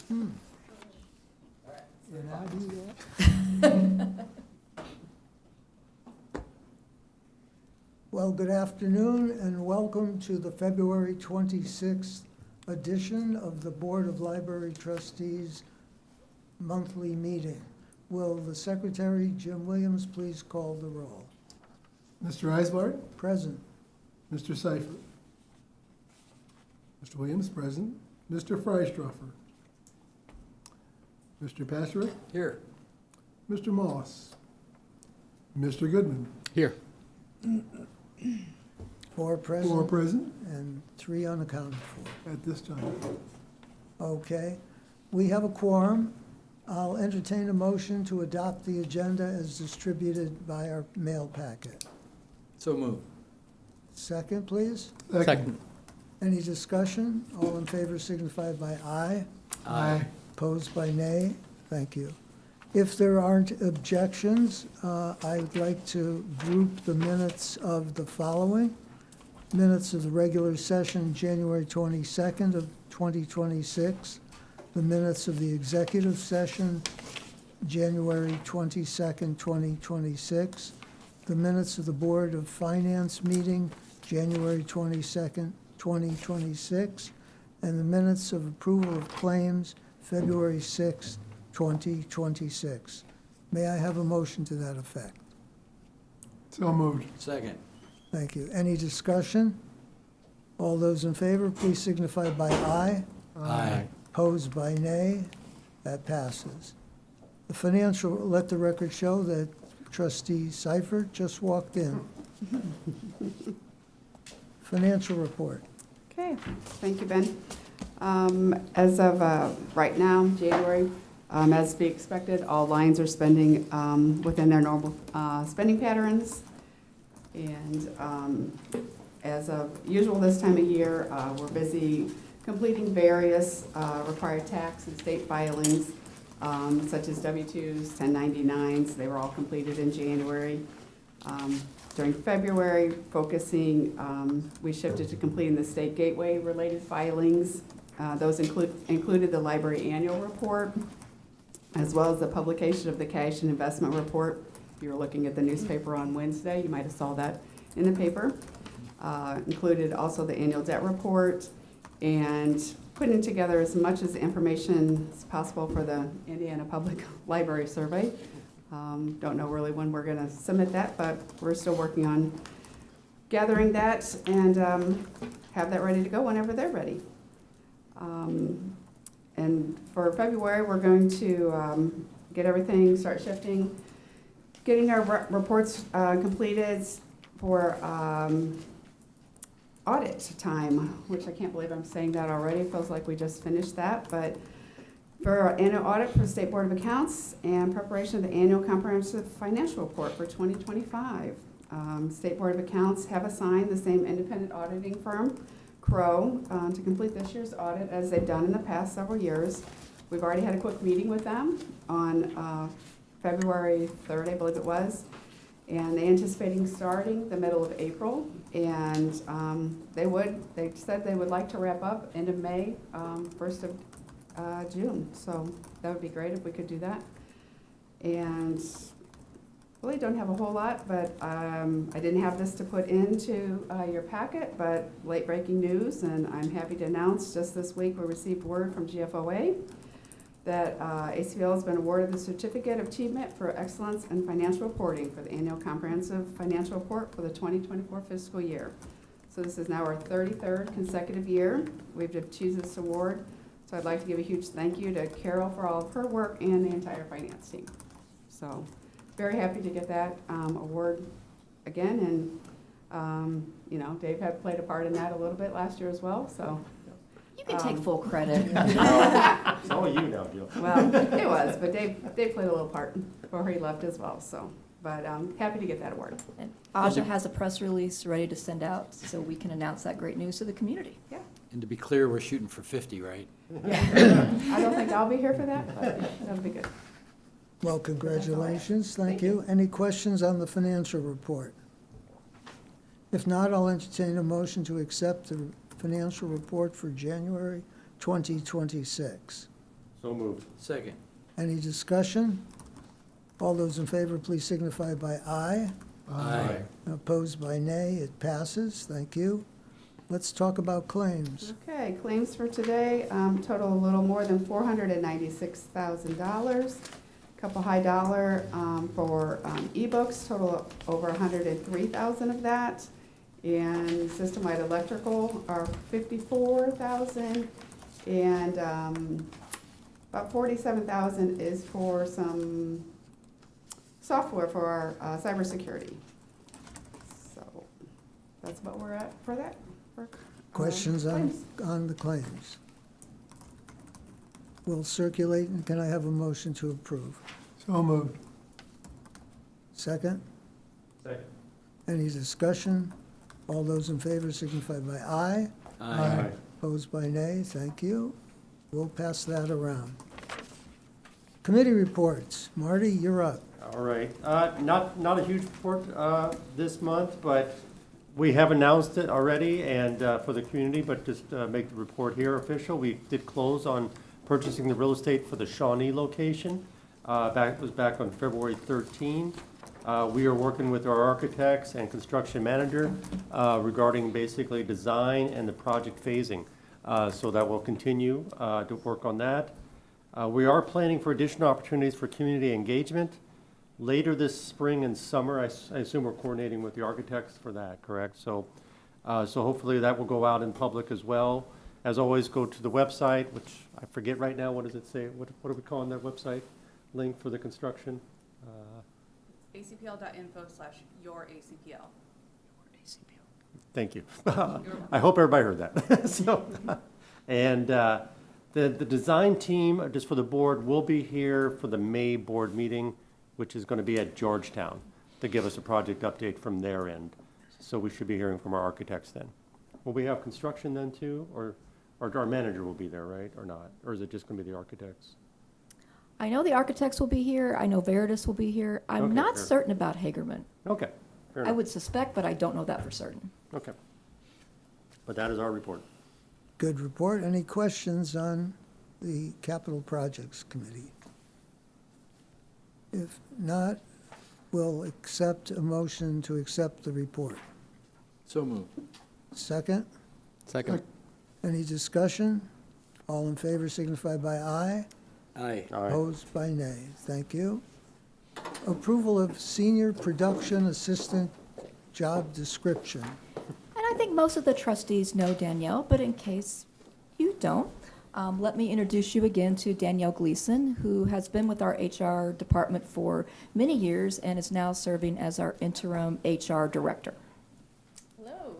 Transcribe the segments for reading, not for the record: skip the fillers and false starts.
And I do that. Well, good afternoon and welcome to the February 26th edition of the Board of Library Trustees monthly meeting. Will the Secretary, Jim Williams, please call the roll? Mr. Eisbart? Present. Mr. Seifert? Mr. Williams, present. Mr. Freistroffer? Mr. Patrick? Here. Mr. Moss? Mr. Goodman? Here. 4 present. 4 present And 3 unaccounted for. at this time. Okay. We have a quorum. I'll entertain a motion to adopt the agenda as distributed by our mail packet. So moved. Second, please. Second. Any discussion? All in favor signify by aye. Aye. Opposed by nay? Thank you. If there aren't objections, I'd like to group the minutes of the following. Minutes of the regular session, January 22nd of 2026. The minutes of the executive session, January 22nd, 2026. The minutes of the Board of Finance meeting, January 22nd, 2026. And the minutes of approval of claims, February 6th, 2026. May I have a motion to that effect? So moved. Second. Thank you. Any discussion? All those in favor, please signify by aye. Aye. Opposed by nay? That passes. The financial, let the record show that Trustee Seifert just walked in. Financial report. Okay, thank you, Ben. As of right now, January, as to be expected, all lines are spending within their normal spending patterns. And as of usual this time of year, we're busy completing various required tax and state filings, such as W-2s, 1099s. They were all completed in January. During February, we shifted to completing the state gateway-related filings. Those included the library annual report, as well as the publication of the cash and investment report. If you were looking at the newspaper on Wednesday, you might have saw that in the paper. Included also the annual debt report and putting together as much as information as possible for the Indiana Public Library Survey. Don't know really when we're going to submit that, but we're still working on gathering that and have that ready to go whenever they're ready. And for February, we're going to get everything, start shifting, getting our reports completed for audit time, which I can't believe I'm saying that already. It feels like we just finished that, but for our annual audit for the State Board of Accounts and preparation of the annual comprehensive financial report for 2025. State Board of Accounts have assigned the same independent auditing firm, Crow, to complete this year's audit as they've done in the past several years. We've already had a quick meeting with them on February 3rd, I believe it was, and they're anticipating starting the middle of April. And they said they would like to wrap up end of May, 1st of June, so that would be great if we could do that. And really don't have a whole lot, but I didn't have this to put into your packet, but late breaking news, and I'm happy to announce just this week we received word from GFOA that ACVL has been awarded the Certificate of Achievement for Excellence in Financial Reporting for the Annual Comprehensive Financial Report for the 2024 fiscal year. So this is now our 33rd consecutive year we've achieved this award. So I'd like to give a huge thank you to Carol for all of her work and the entire finance team. So very happy to get that award again. And, Dave had played a part in that a little bit last year as well. So you can take full credit. It's all you now, Jill. well, it was, but Dave played a little part before he left as well. So, but happy to get that award. And Aja has a press release ready to send out so we can announce that great news to the community. Yeah. And to be clear, we're shooting for 50, right? Yeah. I don't think I'll be here for that, but that'll be good. Well, congratulations. Thank you. Any questions on the financial report? If not, I'll entertain a motion to accept the financial report for January 2026. So moved. Second. Any discussion? All those in favor, please signify by aye. Aye. And opposed by nay. It passes. Thank you. Let's talk about claims. Okay, claims for today, total a little more than $496,000. Couple high dollar, for, ebooks, total over $103,000 of that. And system-wide electrical are $54,000. And, about $47,000 is for some software for our, cybersecurity. So, that's what we're at for that. Questions Claims. on the claims? We'll circulate, and can I have a motion to approve? So moved. Second? Second. Any discussion? All those in favor signify by aye. Aye. Opposed by nay. Thank you. We'll pass that around. Committee reports. Marty, you're up. All right, not a huge report this month, but we have announced it already and for the community, but just make the report here official. We did close on purchasing the real estate for the Shawnee location. It was back on February 13. We are working with our architects and construction manager regarding basically design and the project phasing. So that will continue to work on that. We are planning for additional opportunities for community engagement. Later this spring and summer, I assume we're coordinating with the architects for that, correct? So hopefully that will go out in public as well. As always, go to the website, which I forget right now, what does it say? What are we calling that website? Link for the construction? acpl.info/youracpl. Thank you. I hope everybody heard that. So, and the design team, just for the board, will be here for the May board meeting, which is going to be at Georgetown, to give us a project update from their end. So we should be hearing from our architects then. Will we have construction then too, or our manager will be there, right, or not? Or is it just going to be the architects? I know the architects will be here. I know Veritas will be here. I'm Okay, not fair. certain about Hagerman. Okay, fair I enough. would suspect, but I don't know that for certain. Okay. But that is our report. Good report. Any questions on the Capital Projects Committee? If not, we'll accept a motion to accept the report. So moved. Second? Second. Any discussion? All in favor signify by aye. Aye. All right. Opposed by nay. Thank you. Approval of senior production assistant job description. And I think most of the trustees know Danielle, but in case you don't, let me introduce you again to Danielle Gleason, who has been with our HR department for many years and is now serving as our interim HR director. Hello.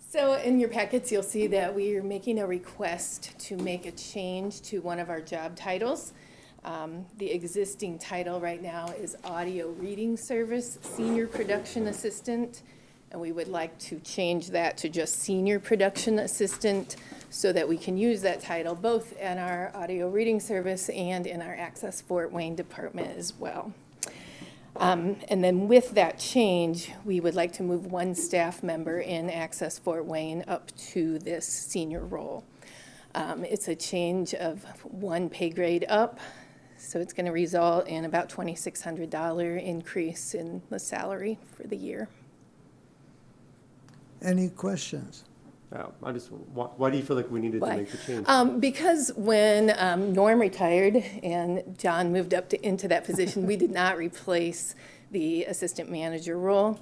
So in your packets, you'll see that we are making a request to make a change to one of our job titles. The existing title right now is Audio Reading Service Senior Production Assistant, and we would like to change that to just Senior Production Assistant so that we can use that title both in our Audio Reading Service and in our Access Fort Wayne department as well. And then with that change, we would like to move one staff member in Access Fort Wayne up to this senior role. It's a change of one pay grade up, so it's going to result in about $2,600 increase in the salary for the year. Any questions? Why do you feel like we needed to Why? make the change? Because when Norm retired and John moved up into that position, we did not replace the assistant manager role.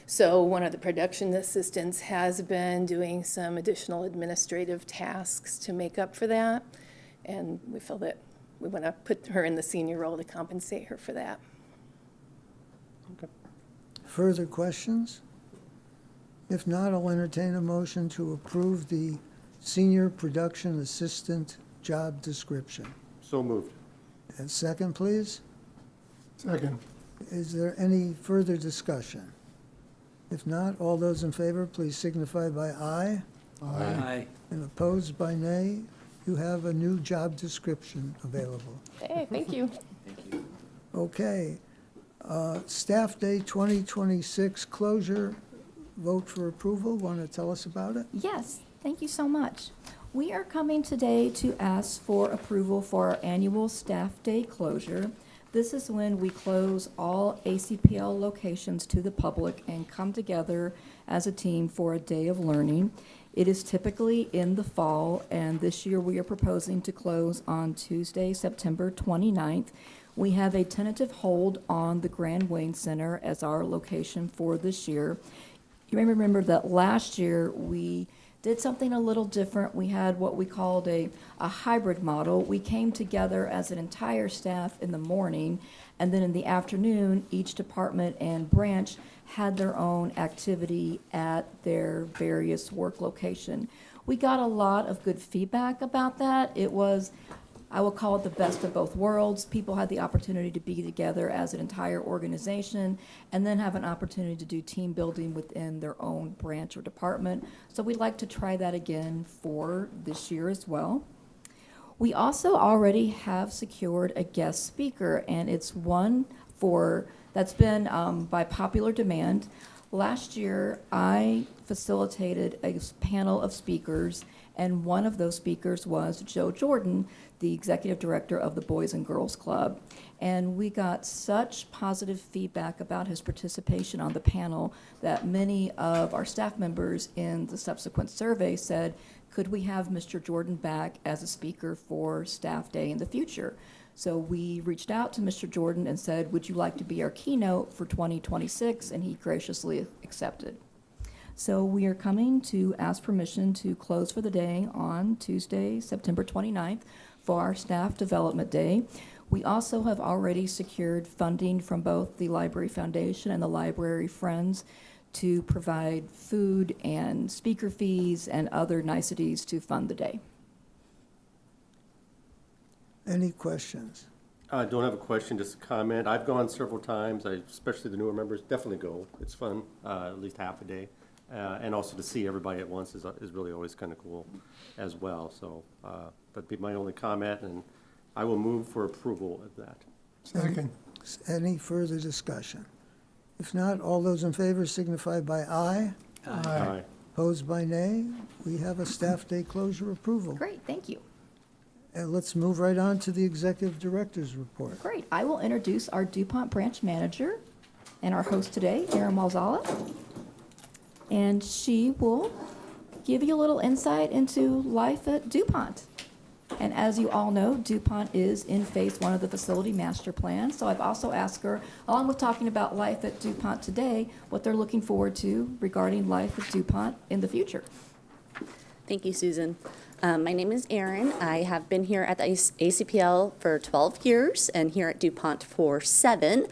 So one of the production assistants has been doing some additional administrative tasks to make up for that. And we feel that we want to put her in the senior role to compensate her for that. Further questions? If not, I'll entertain a motion to approve the senior production assistant job description. So moved. And second, please. Second. Is there any further discussion? If not, all those in favor, please signify by aye. Aye. And opposed by nay. You have a new job description available. Hey, thank you. Thank you. Okay. Staff Day 2026 closure, vote for approval. Want to tell us about it? Yes, thank you so much. We are coming today to ask for approval for our annual staff day closure. This is when we close all ACPL locations to the public and come together as a team for a day of learning. It is typically in the fall, and this year we are proposing to close on Tuesday, September 29th. We have a tentative hold on the Grand Wayne Center as our location for this year. You may remember that last year we did something a little different. We had what we called a hybrid model. We came together as an entire staff in the morning, and then in the afternoon, each department and branch had their own activity at their various work location. We got a lot of good feedback about that. It was, I will call it the best of both worlds. People had the opportunity to be together as an entire organization and then have an opportunity to do team building within their own branch or department. So we'd like to try that again for this year as well. We also already have secured a guest speaker, and it's one that's been by popular demand. Last year, I facilitated a panel of speakers, and one of those speakers was Joe Jordan, the executive director of the Boys and Girls Club. And we got such positive feedback about his participation on the panel that many of our staff members in the subsequent survey said, could we have Mr. Jordan back as a speaker for Staff Day in the future? So we reached out to Mr. Jordan and said, would you like to be our keynote for 2026? And he graciously accepted. So we are coming to ask permission to close for the day on Tuesday, September 29th for our Staff Development Day. We also have already secured funding from both the Library Foundation and the Library Friends to provide food and speaker fees and other niceties to fund the day. Any questions? I don't have a question, just a comment. I've gone several times, especially the newer members, definitely go. It's fun, at least half a day. And also to see everybody at once is really always kind of cool as well. So that'd be my only comment, and I will move for approval of that. Second. Any further discussion? If not, all those in favor signify by aye. Aye. Opposed by nay. We have a staff day closure approval. Great, thank you. And let's move right on to the executive director's report. Great. I will introduce our DuPont branch manager and our host today, Erin Malzala. And she will give you a little insight into life at DuPont. And as you all know, DuPont is in phase 1 of the facility master plan. So I've also asked her, along with talking about life at DuPont today, what they're looking forward to regarding life at DuPont in the future. Thank you, Susan. My name is Erin. I have been here at the ACPL for 12 years and here at DuPont for 7.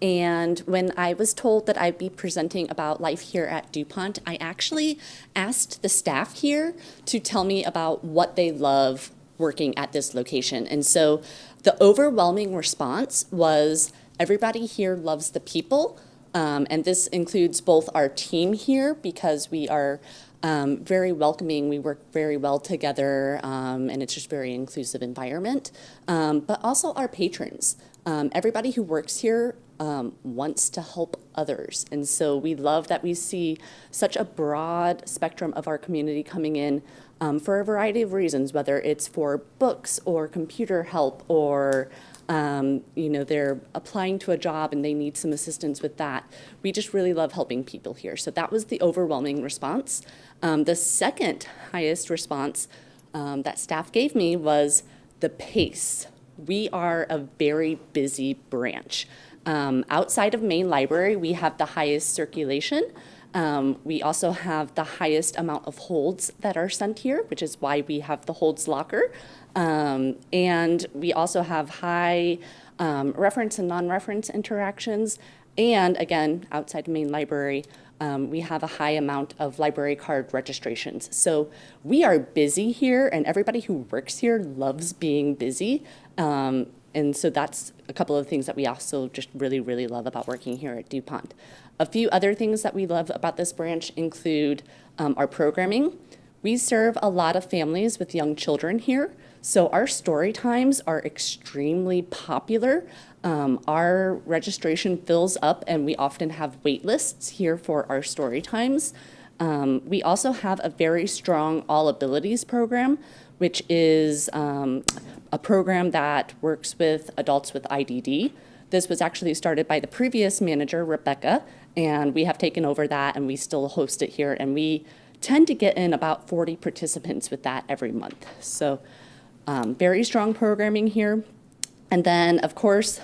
And when I was told that I'd be presenting about life here at DuPont, I actually asked the staff here to tell me about what they love working at this location. And so the overwhelming response was everybody here loves the people. And this includes both our team here because we are very welcoming. We work very well together, and it's just a very inclusive environment. But also our patrons. Everybody who works here wants to help others. And so we love that we see such a broad spectrum of our community coming in for a variety of reasons, whether it's for books or computer help or they're applying to a job and they need some assistance with that. We just really love helping people here. So that was the overwhelming response. The second highest response that staff gave me was the pace. We are a very busy branch. Outside of main library, we have the highest circulation. We also have the highest amount of holds that are sent here, which is why we have the holds locker. And we also have high reference and non-reference interactions. And again, outside of main library, we have a high amount of library card registrations. So we are busy here, and everybody who works here loves being busy. And so that's a couple of things that we also just really, really love about working here at DuPont. A few other things that we love about this branch include our programming. We serve a lot of families with young children here, so our story times are extremely popular. Our registration fills up, and we often have wait lists here for our story times. We also have a very strong All Abilities program, which is a program that works with adults with IDD. This was actually started by the previous manager, Rebecca, and we have taken over that, and we still host it here, and we tend to get in about 40 participants with that every month. So very strong programming here. And then, of course,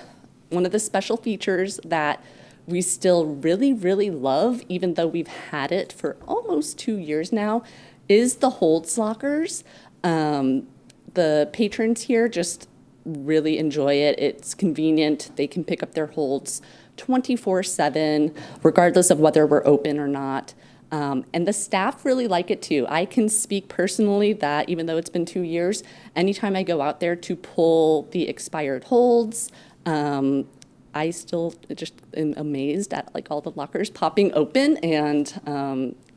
one of the special features that we still really, really love, even though we've had it for almost 2 years now, is the holds lockers. The patrons here just really enjoy it. It's convenient. They can pick up their holds 24/7, regardless of whether we're open or not. And the staff really like it too. I can speak personally that even though it's been 2 years, anytime I go out there to pull the expired holds, I still just am amazed at like all the lockers popping open, and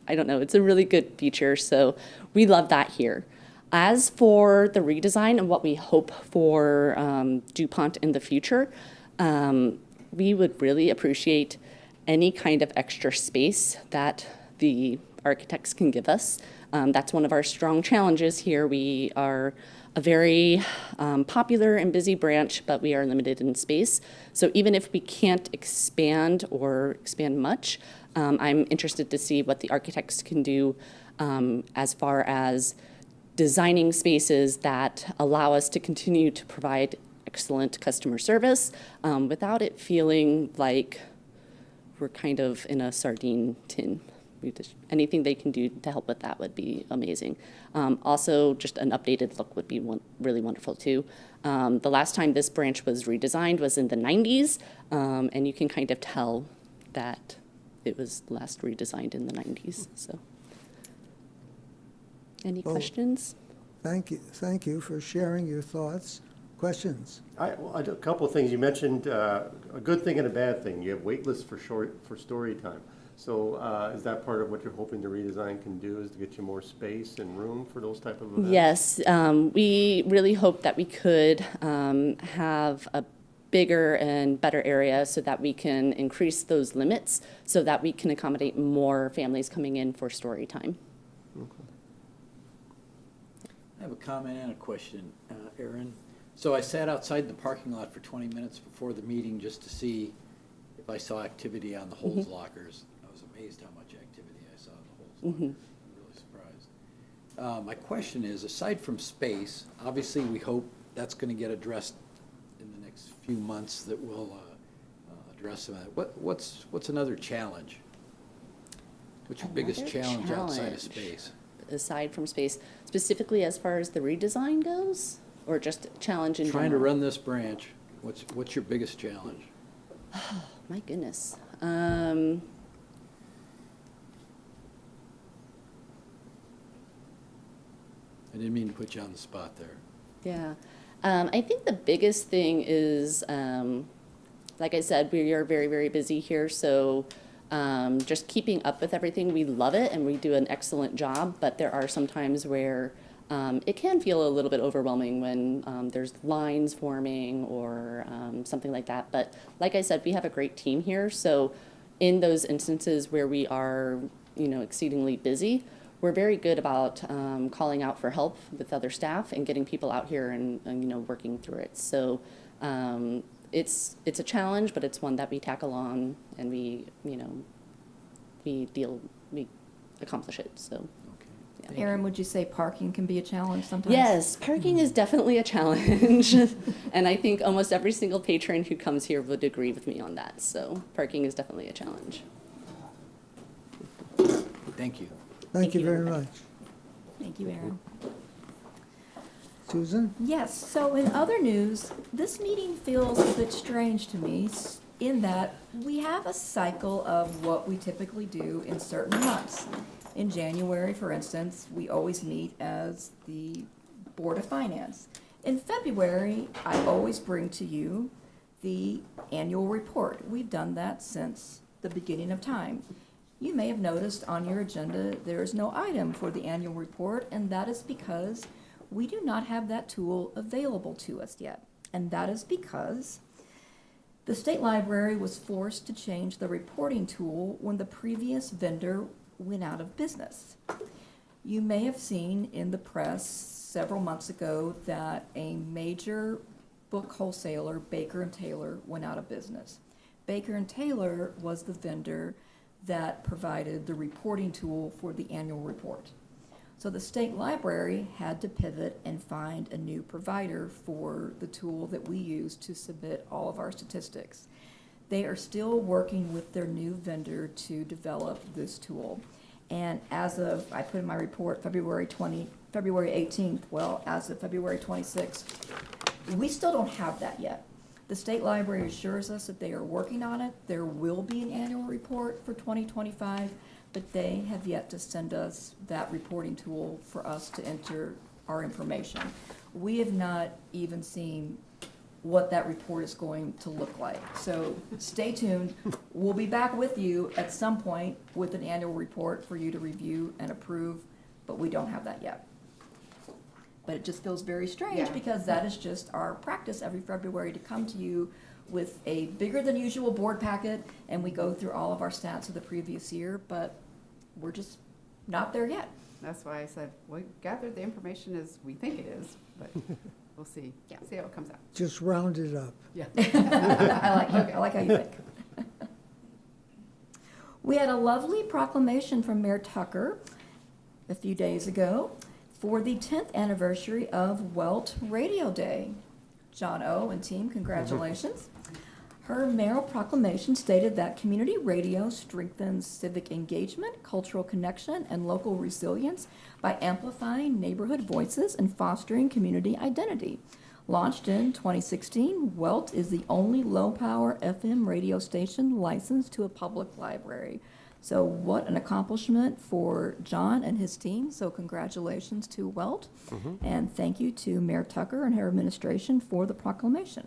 I don't know, it's a really good feature, so we love that here. As for the redesign and what we hope for DuPont in the future, we would really appreciate any kind of extra space that the architects can give us. That's one of our strong challenges here. We are a very popular and busy branch, but we are limited in space. So even if we can't expand or expand much, I'm interested to see what the architects can do as far as designing spaces that allow us to continue to provide excellent customer service without it feeling like we're kind of in a sardine tin. Anything they can do to help with that would be amazing. Also, just an updated look would be really wonderful too. The last time this branch was redesigned was in the 90s, and you can kind of tell that it was last redesigned in the 90s. So, any questions? Thank you for sharing your thoughts. Questions? A couple of things. You mentioned a good thing and a bad thing. You have wait lists for story time. So is that part of what you're hoping the redesign can do, is to get you more space and room for those type of events? Yes, we really hope that we could have a bigger and better area so that we can increase those limits so that we can accommodate more families coming in for story time. I have a comment and a question, Aaron. So I sat outside in the parking lot for 20 minutes before the meeting just to see if I saw activity on the holds lockers. I was amazed how much activity I saw on the holds lockers. I'm really surprised. My question is, aside from space, obviously we hope that's going to get addressed in the next few months, that we'll address some of that. What's another challenge? What's your biggest Another challenge outside of challenge. space? Aside from space, specifically as far as the redesign goes, or just challenge in general? Trying to run this branch, what's your biggest challenge? My goodness. I didn't mean to put you on the spot there. Yeah. I think the biggest thing is, like I said, we are very, very busy here, so just keeping up with everything. We love it and we do an excellent job, but there are some times where it can feel a little bit overwhelming when there's lines forming or something like that. But like I said, we have a great team here, so in those instances where we are, exceedingly busy, we're very good about calling out for help with other staff and getting people out here and working through it. So it's a challenge, but it's one that we tackle on and we accomplish it. So. Okay. Aaron, would you say parking can be a challenge sometimes? Yes, parking is definitely a challenge. And I think almost every single patron who comes here would agree with me on that. So parking is definitely a challenge. Thank you. Thank you very much. Thank you, Aaron. Susan? Yes, so in other news, this meeting feels a bit strange to me in that we have a cycle of what we typically do in certain months. In January, for instance, we always meet as the Board of Finance. In February, I always bring to you the annual report. We've done that since the beginning of time. You may have noticed on your agenda there is no item for the annual report, and that is because we do not have that tool available to us yet. And that is because the State Library was forced to change the reporting tool when the previous vendor went out of business. You may have seen in the press several months ago that a major book wholesaler, Baker and Taylor, went out of business. Baker and Taylor was the vendor that provided the reporting tool for the annual report. So the state library had to pivot and find a new provider for the tool that we use to submit all of our statistics. They are still working with their new vendor to develop this tool. And as of, I put in my report, February 18th, well, as of February 26th, we still don't have that yet. The state library assures us that they are working on it. There will be an annual report for 2025, but they have yet to send us that reporting tool for us to enter our information. We have not even seen what that report is going to look like. So stay tuned. We'll be back with you at some point with an annual report for you to review and approve, but we don't have that yet. But it just feels very strange Yeah. because that is just our practice every February to come to you with a bigger than usual board packet, and we go through all of our stats of the previous year, but we're just not there yet. That's why I said, we gathered the information as we think it is, but we'll see. Yeah. See how it comes out. Just round it up. Yeah. I like how you think. We had a lovely proclamation from Mayor Tucker a few days ago for the 10th anniversary of Welt Radio Day. John O. and team, congratulations. Her mayoral proclamation stated that community radio strengthens civic engagement, cultural connection, and local resilience by amplifying neighborhood voices and fostering community identity. Launched in 2016, Welt is the only low-power FM radio station licensed to a public library. So what an accomplishment for John and his team. So congratulations to Welt. And thank you to Mayor Tucker and her administration for the proclamation.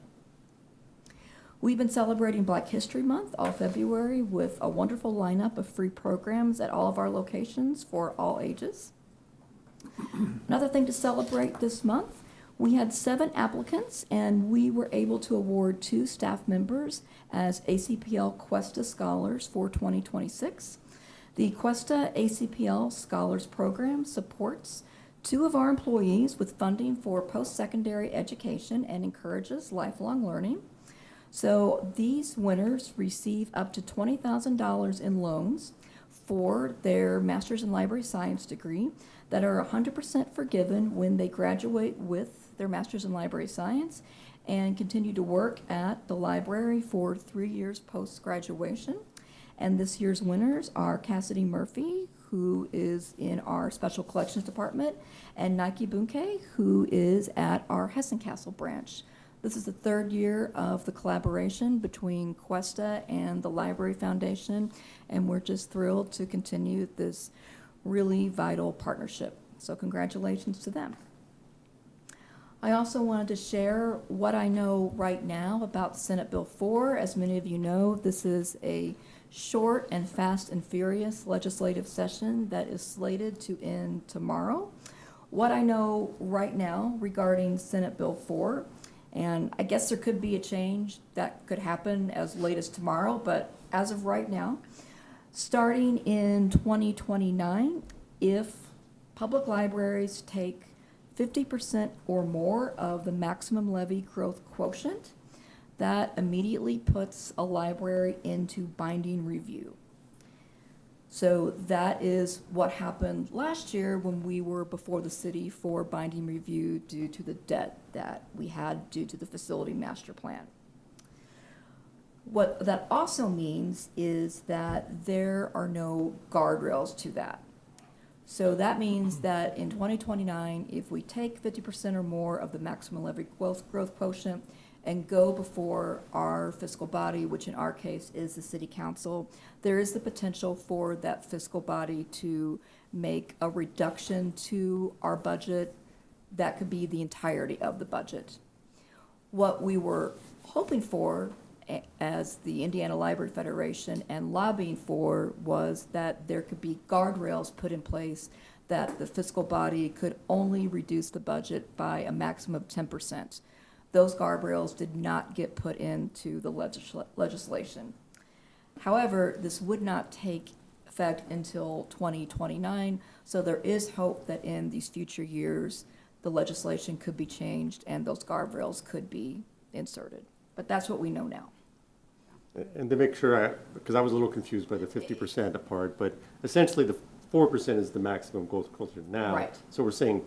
We've been celebrating Black History Month all February with a wonderful lineup of free programs at all of our locations for all ages. Another thing to celebrate this month, we had 7 applicants and we were able to award 2 staff members as ACPL Cuesta Scholars for 2026. The Cuesta ACPL Scholars Program supports 2 of our employees with funding for post-secondary education and encourages lifelong learning. So these winners receive up to $20,000 in loans for their Master's in Library Science degree that are 100% forgiven when they graduate with their Master's in Library Science and continue to work at the library for 3 years post-graduation. And this year's winners are Cassidy Murphy, who is in our Special Collections Department, and Nike Bunke, who is at our Hessen Castle branch. This is the 3rd year of the collaboration between Cuesta and the Library Foundation, and we're just thrilled to continue this really vital partnership. So congratulations to them. I also wanted to share what I know right now about Senate Bill 4. As many of you know, this is a short and fast and furious legislative session that is slated to end tomorrow. What I know right now regarding Senate Bill 4, and I guess there could be a change that could happen as late as tomorrow, but as of right now, starting in 2029, if public libraries take 50% or more of the maximum levy growth quotient, that immediately puts a library into binding review. So that is what happened last year when we were before the city for binding review due to the debt that we had due to the facility master plan. What that also means is that there are no guardrails to that. So that means that in 2029, if we take 50% or more of the maximum levy growth quotient and go before our fiscal body, which in our case is the city council, there is the potential for that fiscal body to make a reduction to our budget that could be the entirety of the budget. What we were hoping for as the Indiana Library Federation and lobbying for was that there could be guardrails put in place that the fiscal body could only reduce the budget by a maximum of 10%. Those guardrails did not get put into the legislation. However, this would not take effect until 2029. So there is hope that in these future years, the legislation could be changed and those guardrails could be inserted. But that's what we know now. And to make sure, because I was a little confused by the 50% part, but essentially the 4% is the maximum goes closer to now. Right. So we're saying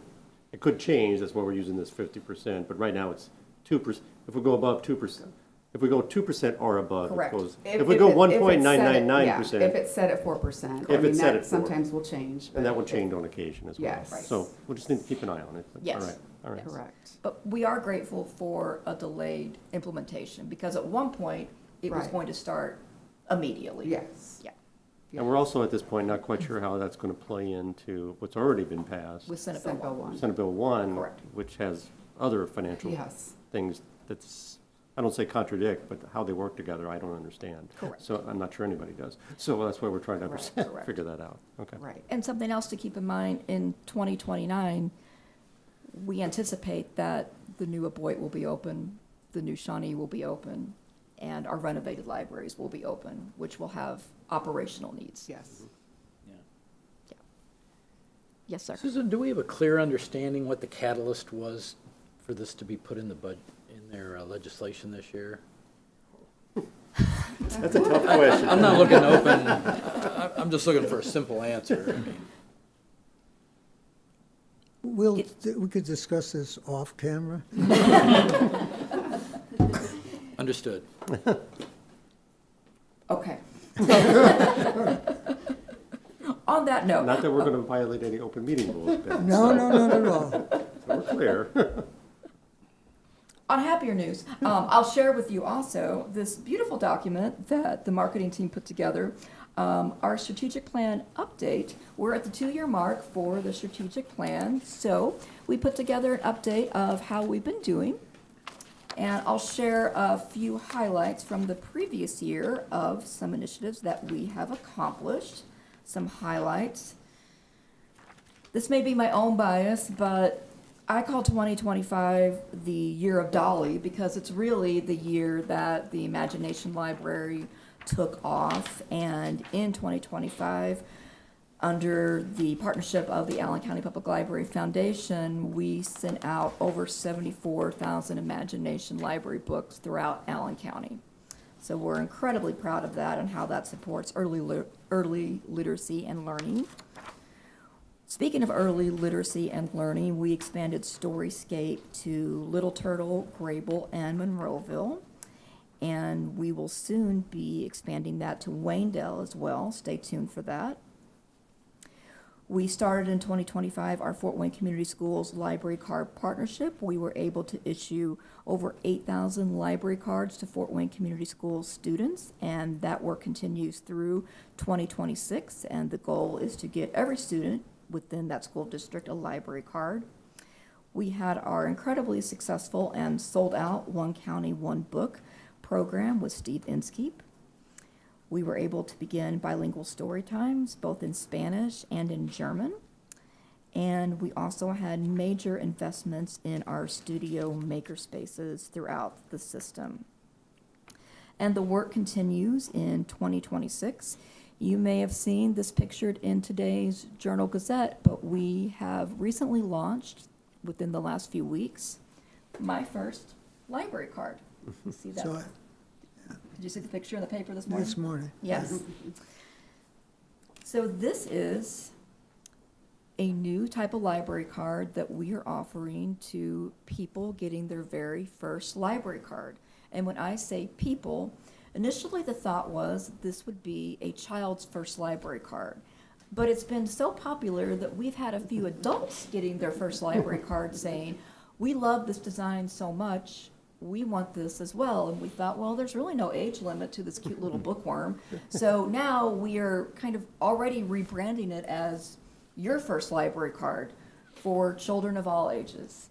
it could change, that's why we're using this 50%, but right now it's 2%. If we go above 2%, if we go 2% or above, it Correct. goes. If we go If it's set at- 1.999%, yeah, if it's set at 4%. If it's set at 4. Sometimes will change. and that but will change on occasion as well. Yes. Right. So we'll just need to keep an eye on it. But Yes. All right, all right. Correct. But we are grateful for a delayed implementation because at one point, it was Right. going to start immediately. Yes. Yeah, And we're also at this point not quite sure how that's going to play into what's already been passed, with Senate Bill Senate Bill 1. 1. Senate Bill 1, Correct. which has other financial Yes. things that's, I don't say contradict, but how they work together, I don't understand. Correct. So I'm not sure anybody does. So that's why we're trying to Right, understand, correct. figure that out. Okay. Right. And something else to keep in mind, in 2029, we anticipate that the new Aboit will be open, the new Shawnee will be open, and our renovated libraries will be open, which will have operational needs. Yes. Yeah. Yes, sir. Susan, do we have a clear understanding what the catalyst was for this to be put in the in their legislation this year? That's a tough question. I'm not looking to open, I'm just looking for a simple answer. I mean, We could discuss this off camera. Understood. Okay. On that note. Not that we're going to violate any open meeting rules, Ben. No, So- no, not at all. So we're clear. On happier news, I'll share with you also this beautiful document that the marketing team put together. Our strategic plan update. We're at the 2-year mark for the strategic plan. So we put together an update of how we've been doing. And I'll share a few highlights from the previous year of some initiatives that we have accomplished. Some highlights. This may be my own bias, but I call 2025 the year of Dolly because it's really the year that the Imagination Library took off. And in 2025, under the partnership of the Allen County Public Library Foundation, we sent out over 74,000 Imagination Library books throughout Allen County. So we're incredibly proud of that and how that supports early literacy and learning. Speaking of early literacy and learning, we expanded Storyscape to Little Turtle, Grable, and Monroeville. And we will soon be expanding that to Waynedale as well. Stay tuned for that. We started in 2025 our Fort Wayne Community Schools Library Card Partnership. We were able to issue over 8,000 library cards to Fort Wayne Community Schools students, and that work continues through 2026, and the goal is to get every student within that school district a library card. We had our incredibly successful and sold out One County, One Book program with Steve Inskeep. We were able to begin bilingual story times, both in Spanish and in German. And we also had major investments in our studio maker spaces throughout the system. And the work continues in 2026. You may have seen this pictured in today's Journal Gazette, but we have recently launched, within the last few weeks, my first library card. You see that? So Did you see the picture in the paper this morning? this morning. Yes. So this is a new type of library card that we are offering to people getting their very first library card. And when I say people, initially the thought was this would be a child's first library card. But it's been so popular that we've had a few adults getting their first library card saying, we love this design so much, we want this as well. And we thought, well, there's really no age limit to this cute little bookworm. So now we are kind of already rebranding it as your first library card for children of all ages.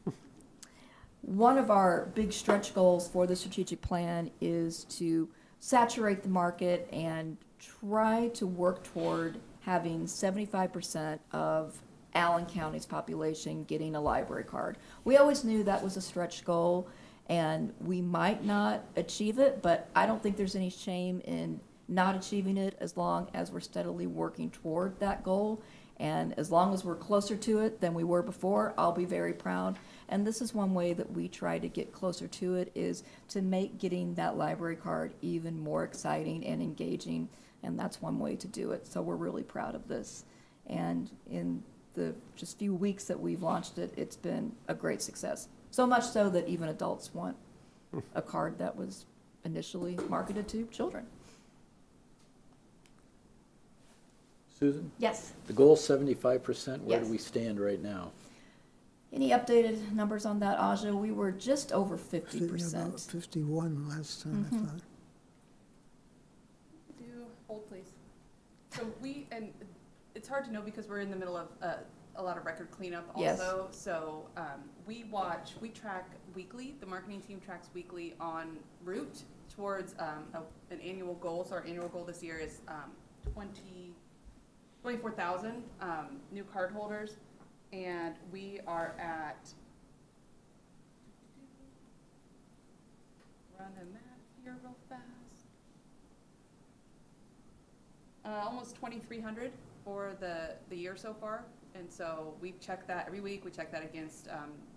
One of our big stretch goals for the strategic plan is to saturate the market and try to work toward having 75% of Allen County's population getting a library card. We always knew that was a stretch goal, and we might not achieve it, but I don't think there's any shame in not achieving it as long as we're steadily working toward that goal. And as long as we're closer to it than we were before, I'll be very proud. And this is one way that we try to get closer to it, is to make getting that library card even more exciting and engaging. And that's one way to do it. So we're really proud of this. And in the just few weeks that we've launched it, it's been a great success. So much so that even adults want a card that was initially marketed to children. Susan? Yes. The goal 75%, where do Yes. we stand right now? Any updated numbers on that, Aja? We were just over About 50%. 51 last time, I thought. Do, hold please. So and it's hard to know because we're in the middle of a lot of record cleanup Yes. also. So we track weekly, the marketing team tracks weekly en route towards an annual goal. So our annual goal this year is 24,000 new card holders. And we are at, run a math here real fast. Almost 2,300 for the year so far. And so we check that every week. We check that against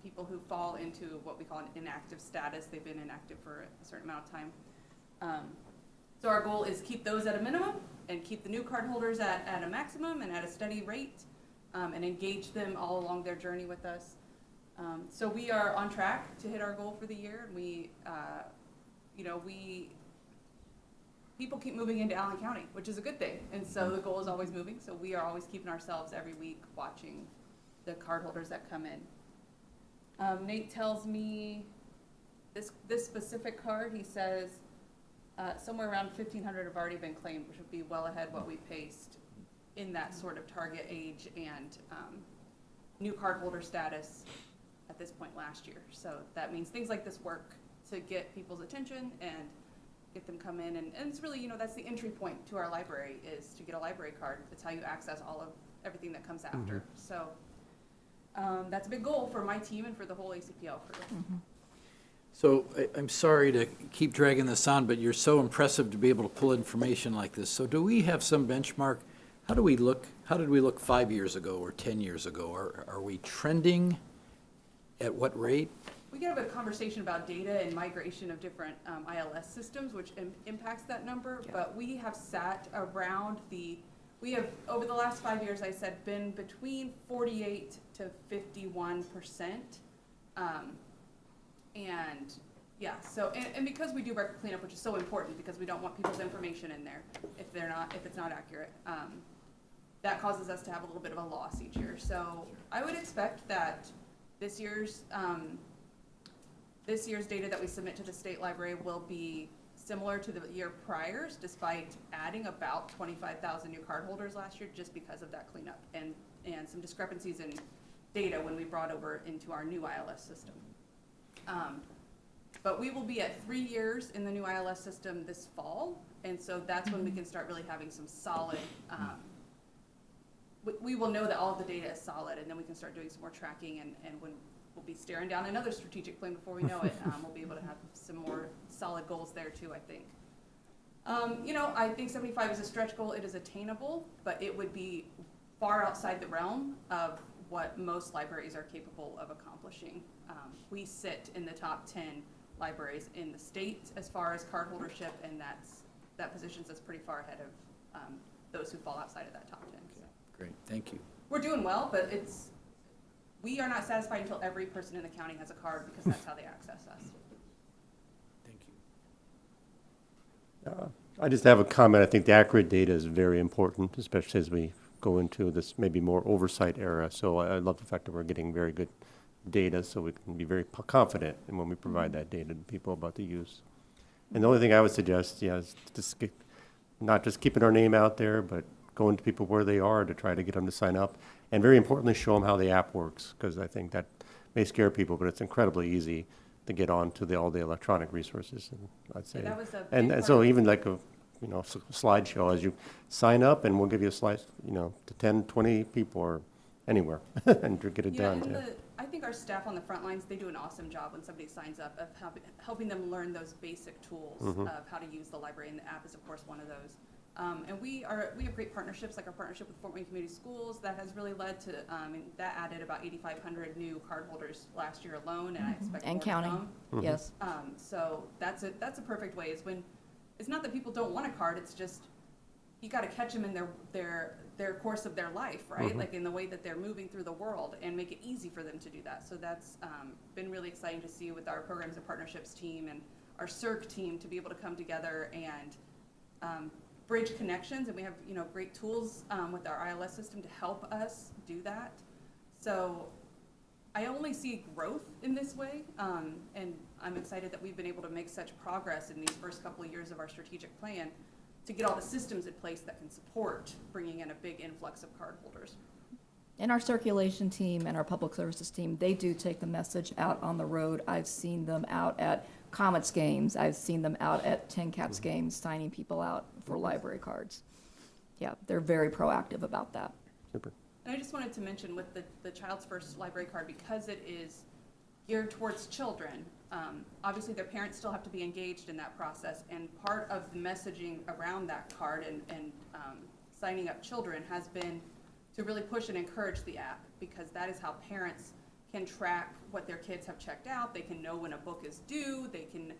people who fall into what we call an inactive status. They've been inactive for a certain amount of time. So our goal is keep those at a minimum and keep the new card holders at a maximum and at a steady rate. And engage them all along their journey with us. So we are on track to hit our goal for the year. And people keep moving into Allen County, which is a good thing. And so the goal is always moving. So we are always keeping ourselves every week watching the card holders that come in. Nate tells me this specific card, he says somewhere around 1,500 have already been claimed, which would be well ahead what we paced in that sort of target age and new cardholder status at this point last year. So that means things like this work to get people's attention and get them come in. And it's really, that's the entry point to our library, is to get a library card. That's how you access all of everything that comes after. So that's a big goal for my team and for the whole ACPL crew. So I'm sorry to keep dragging this on, but you're so impressive to be able to pull information like this. So do we have some benchmark? How did we look 5 years ago or 10 years ago? Are we trending at what rate? We could have a conversation about data and migration of different ILS systems, which impacts that number. Yeah. But we have sat around we have, over the last 5 years, I said, been between 48 to 51%. And yeah, so, and because we do record cleanup, which is so important because we don't want people's information in there if it's not accurate. That causes us to have a little bit of a loss each year. So I would expect that this year's data that we submit to the state library will be similar to the year prior's, despite adding about 25,000 new card holders last year, just because of that cleanup and some discrepancies in data when we brought over into our new ILS system. But we will be at 3 years in the new ILS system this fall, and so that's when we can start really having some solid, we will know that all of the data is solid, and then we can start doing some more tracking, and when we'll be staring down another strategic plan before we know it, we'll be able to have some more solid goals there too, I think. I think 75 is a stretch goal. It is attainable, but it would be far outside the realm of what most libraries are capable of accomplishing. We sit in the top 10 libraries in the state as far as card holdership, and that positions us pretty far ahead of those who fall outside of that top 10. So. Great, thank you. We're doing well, but we are not satisfied until every person in the county has a card, because that's how they access us. Thank you. I just have a comment. I think the accurate data is very important, especially as we go into this maybe more oversight era. So I love the fact that we're getting very good data, so we can be very confident in when we provide that data to people about the use. And the only thing I would suggest, is just not just keeping our name out there, but going to people where they are to try to get them to sign up. And very importantly, show them how the app works, because I think that may scare people, but it's incredibly easy to get on to all the electronic resources. And I'd say, Yeah, that was a big and part so of- even like a slideshow as you sign up, and we'll give you a slide, to 10, 20 people or anywhere, and to get it Yeah, done. and Yeah. I think think our staff on the front lines, they do an awesome job when somebody signs up of helping them learn those basic tools of how to use the library, and the app is of course one of those. And we have great partnerships, like our partnership with Fort Wayne Community Schools, that has really led to, and that added about 8,500 new cardholders last year alone, and I expect And more to counting. come. Yes. So that's a perfect way, is when, it's not that people don't want a card, it's just, you gotta catch them in their course of their life, right? Like in the way that they're moving through the world, and make it easy for them to do that. So that's been really exciting to see with our programs and partnerships team and our CERC team, to be able to come together and bridge connections. And we have, you know, great tools with our ILS system to help us do that. So I only see growth in this way, and I'm excited that we've been able to make such progress in these first couple of years of our strategic plan, to get all the systems in place that can support bringing in a big influx of cardholders. And our circulation team and our public services team, they do take the message out on the road. I've seen them out at Comets games. I've seen them out at Tin Caps games, signing people out for library cards. Yeah, they're very proactive about that. Super. And I just wanted to mention with the Child's First Library Card, because it is geared towards children, obviously their parents still have to be engaged in that process, and part of the messaging around that card and signing up children has been to really push and encourage the app, because that is how parents can track what their kids have checked out. They can know when a book is due. They can,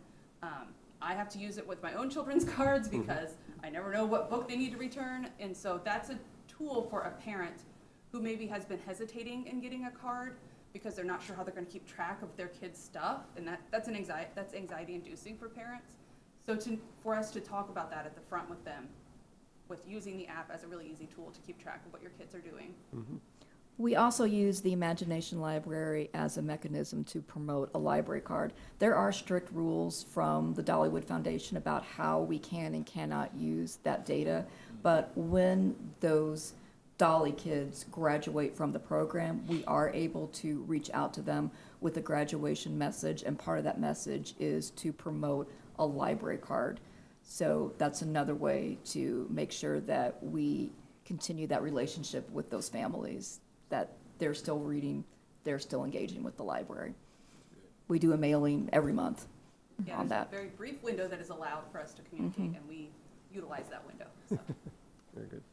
I have to use it with my own children's cards because I never know what book they need to return, and so that's a tool for a parent who maybe has been hesitating in getting a card because they're not sure how they're going to keep track of their kids' stuff, and that's anxiety inducing for parents. So for us to talk about that at the front with them, with using the app as a really easy tool to keep track of what your kids are doing. We also use the Imagination Library as a mechanism to promote a library card. There are strict rules from the Dollywood Foundation about how we can and cannot use that data, but when those Dolly kids graduate from the program, we are able to reach out to them with a graduation message, and part of that message is to promote a library card. So that's another way to make sure that we continue that relationship with those families, that they're still reading, they're still engaging with the library. We do a mailing every month Yeah, on there's that. a very brief window that is allowed for us to communicate, and we utilize that window. So. Very good.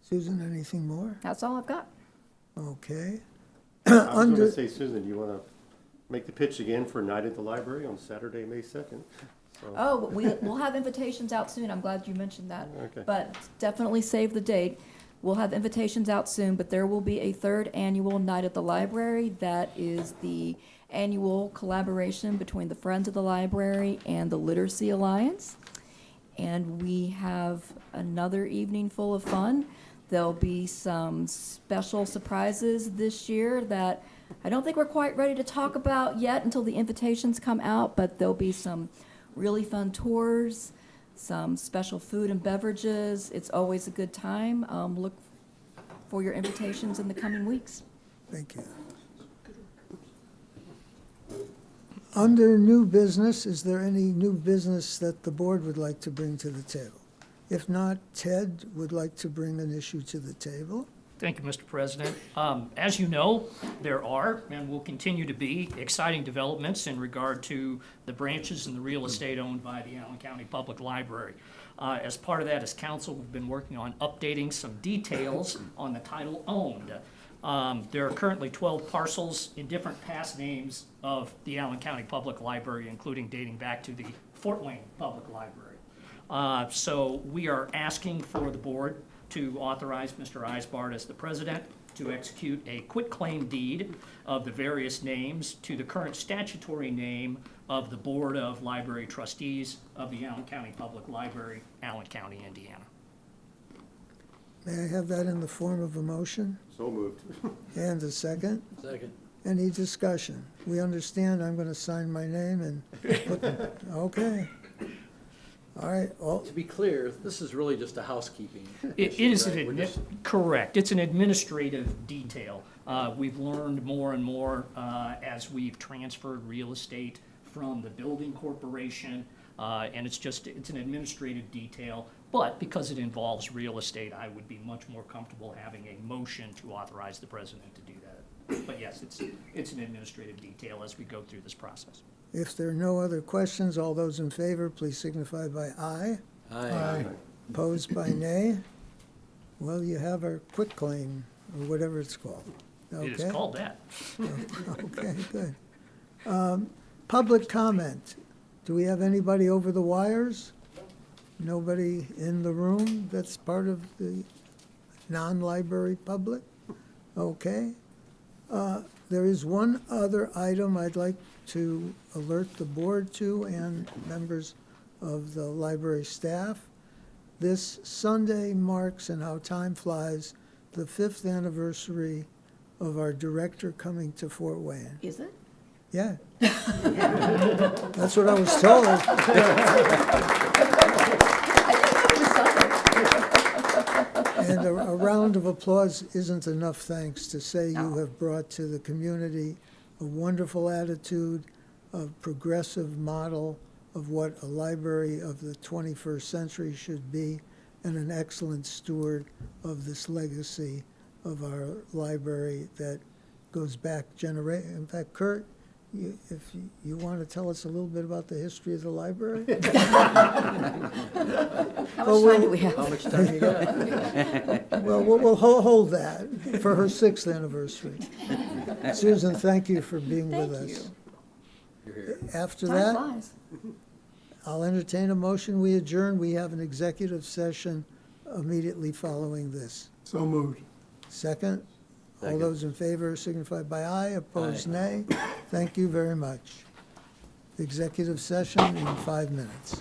Susan, anything more? That's all I've got. Okay. I was going Under- to say, Susan, you want to make the pitch again for Night at the Library on Saturday, May 2nd? So- Oh, we'll have invitations out soon. I'm glad you mentioned that. Okay. But definitely save the date. We'll have invitations out soon, but there will be a third annual Night at the Library. That is the annual collaboration between the Friends of the Library and the Literacy Alliance. And we have another evening full of fun. There'll be some special surprises this year that I don't think we're quite ready to talk about yet until the invitations come out, but there'll be some really fun tours, some special food and beverages. It's always a good time. Look for your invitations in the coming weeks. Thank you. Under new business, is there any new business that the board would like to bring to the table? If not, Ted would like to bring an issue to the table. Thank you, Mr. President. As you know, there are and will continue to be exciting developments in regard to the branches and the real estate owned by the Allen County Public Library. As part of that, as council, we've been working on updating some details on the title owned. There are currently 12 parcels in different past names of the Allen County Public Library, including dating back to the Fort Wayne Public Library. So we are asking for the board to authorize Mr. Eisbart as the president to execute a quitclaim deed of the various names to the current statutory name of the Board of Library Trustees of the Allen County Public Library, Allen County, Indiana. May I have that in the form of a motion? So moved. And a second? Second. Any discussion? We understand I'm going to sign my name and, okay. All right, all, To be clear, this is really just a housekeeping It issue, is right? We're just- correct. It's an administrative detail. We've learned more and more as we've transferred real estate from the building corporation, and it's an administrative detail. But because it involves real estate, I would be much more comfortable having a motion to authorize the president to do that. But yes, it's an administrative detail as we go through this process. If there are no other questions, all those in favor, please signify by aye. Aye. Opposed by nay? Well, you have our quitclaim, or whatever it's called. It is Okay? called that. Okay, good. Public comment. Do we have anybody over the wires? Nobody in the room that's part of the non-library public? Okay. There is one other item I'd like to alert the board to and members of the library staff. This Sunday marks, and how time flies, the 5th anniversary of our director coming to Fort Wayne. Is it? Yeah. That's what I was told. And a round of applause isn't enough thanks to say you have brought to the community a wonderful attitude, a progressive model of what a library of the 21st century should be, and an excellent steward of this legacy of our library that goes back In fact, Kurt, if you want to tell us a little bit about the history of the library? How much time do we have? How much time you got? Well, we'll hold that for her 6th anniversary. Susan, thank you for being with Thank us. You're here. After Time that, flies. I'll entertain a motion. We adjourn. We have an executive session immediately following this. So moved. Second? All Second. those in favor signify by aye. Opposed, nay. Thank you very much. Executive session in 5 minutes.